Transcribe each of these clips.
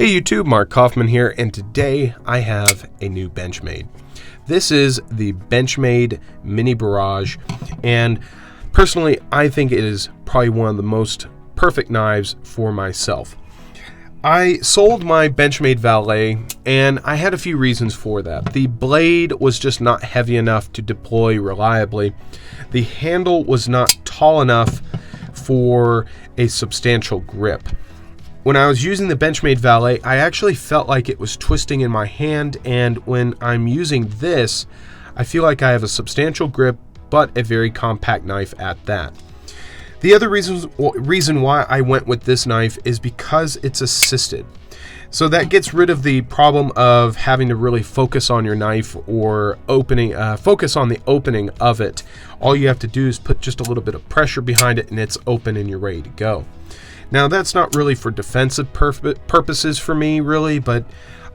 Hey YouTube, Mark Kaufman here, and today I have a new Benchmade. This is the Benchmade Mini Barrage, and personally I think it is probably one of the most perfect knives for myself. I sold my Benchmade Valet, and I had a few reasons for that. The blade was just not heavy enough to deploy reliably. The handle was not tall enough for a substantial grip. When I was using the Benchmade Valet, I actually felt like it was twisting in my hand, and when I'm using this, I feel like I have a substantial grip, but a very compact knife at that. The other reason why I went with this knife is because it's assisted. So that gets rid of the problem of having to really focus on your knife or focus on the opening of it. All you have to do is put just a little bit of pressure behind it and it's open and you're ready to go. Now that's not really for defensive purposes for me really, but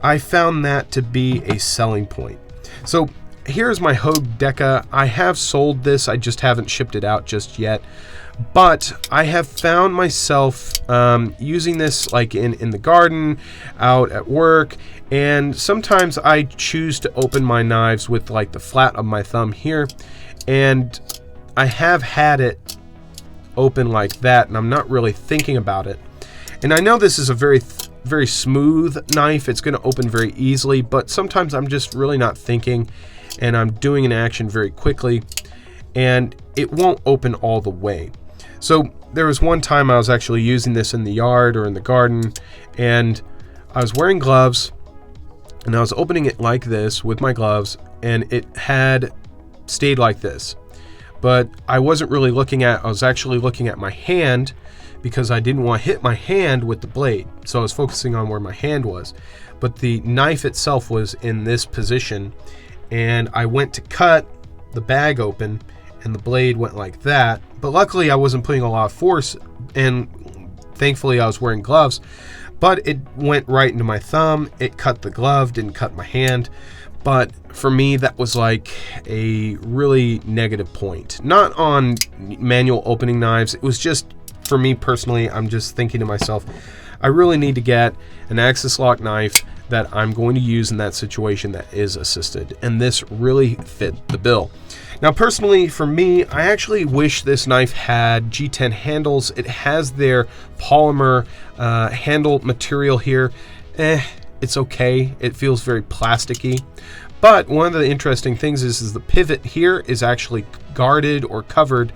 I found that to be a selling point. So here's my Hogue Deca. I have sold this, I just haven't shipped it out just yet. But I have found myself using this like in the garden, out at work, and sometimes I choose to open my knives with like the flat of my thumb here, and I have had it open like that and I'm not really thinking about it. And I know this is a very smooth knife, it's going to open very easily, but sometimes I'm just really not thinking and I'm doing an action very quickly and it won't open all the way. So there was one time I was actually using this in the yard or in the garden, and I was wearing gloves and I was opening it like this with my gloves, and it had stayed like this. But I wasn't really looking at, I was actually looking at my hand because I didn't want to hit my hand with the blade. So I was focusing on where my hand was. But the knife itself was in this position, and I went to cut the bag open and the blade went like that. But luckily I wasn't putting a lot of force, and thankfully I was wearing gloves, but it went right into my thumb. It cut the glove, didn't cut my hand. But for me, that was like a really negative point. Not on manual opening knives. It was just, for me personally, I'm just thinking to myself, I really need to get an axis lock knife that I'm going to use in that situation that is assisted. And this really fit the bill. Now, personally, for me, I actually wish this knife had G10 handles. It has their polymer handle material here. It's okay. It feels very plasticky. But one of the interesting things is the pivot here is actually guarded or covered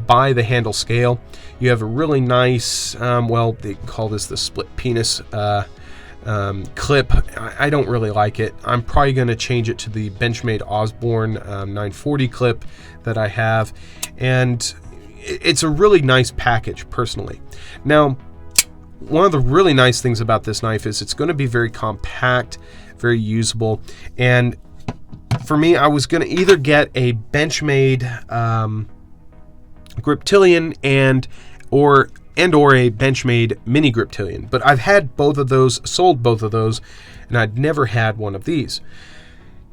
by the handle scale. You have a really nice, well, they call this the split penis clip. I don't really like it. I'm probably going to change it to the Benchmade Osborne 940 clip that I have. And it's a really nice package, personally. Now, one of the really nice things about this knife is it's going to be very compact, very usable. And for me, I was going to either get a Benchmade Griptilian and or a Benchmade Mini Griptilian. But I've had both of those, sold both of those, and I'd never had one of these.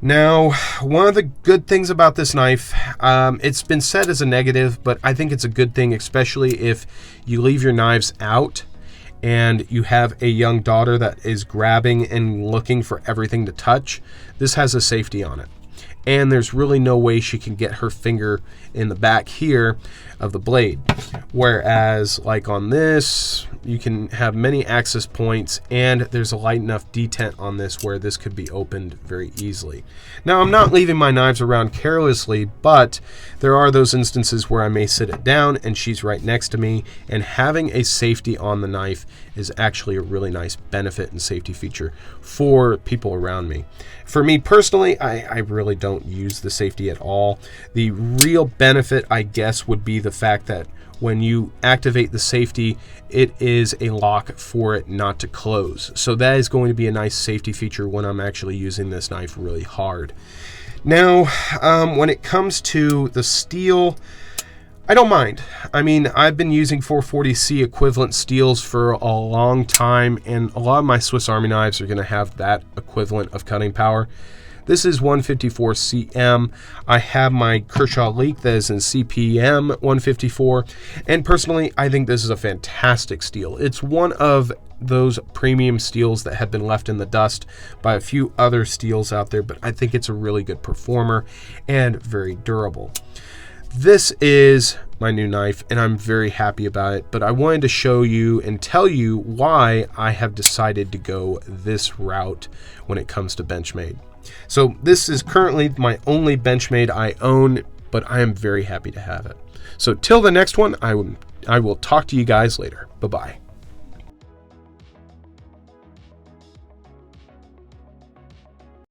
Now, one of the good things about this knife, it's been said as a negative, but I think it's a good thing, especially if you leave your knives out and you have a young daughter that is grabbing and looking for everything to touch. This has a safety on it. And there's really no way she can get her finger in the back here of the blade. Whereas like on this, you can have many access points, and there's a light enough detent on this where this could be opened very easily. Now, I'm not leaving my knives around carelessly, but there are those instances where I may sit it down and she's right next to me, and having a safety on the knife is actually a really nice benefit and safety feature for people around me. For me personally, I really don't use the safety at all. The real benefit, I guess, would be the fact that when you activate the safety, it is a lock for it not to close. So that is going to be a nice safety feature when I'm actually using this knife really hard. Now, when it comes to the steel, I don't mind. I mean, I've been using 440C equivalent steels for a long time, and a lot of my Swiss Army knives are going to have that equivalent of cutting power. This is 154 cm. I have my Kershaw Leak that is in CPM 154, and personally I think this is a fantastic steel. It's one of those premium steels that have been left in the dust by a few other steels out there, but I think it's a really good performer and very durable. This is my new knife and I'm very happy about it, but I wanted to show you and tell you why I have decided to go this route when it comes to Benchmade. So this is currently my only Benchmade I own, but I am very happy to have it. So till the next one, I will talk to you guys later. Bye-bye.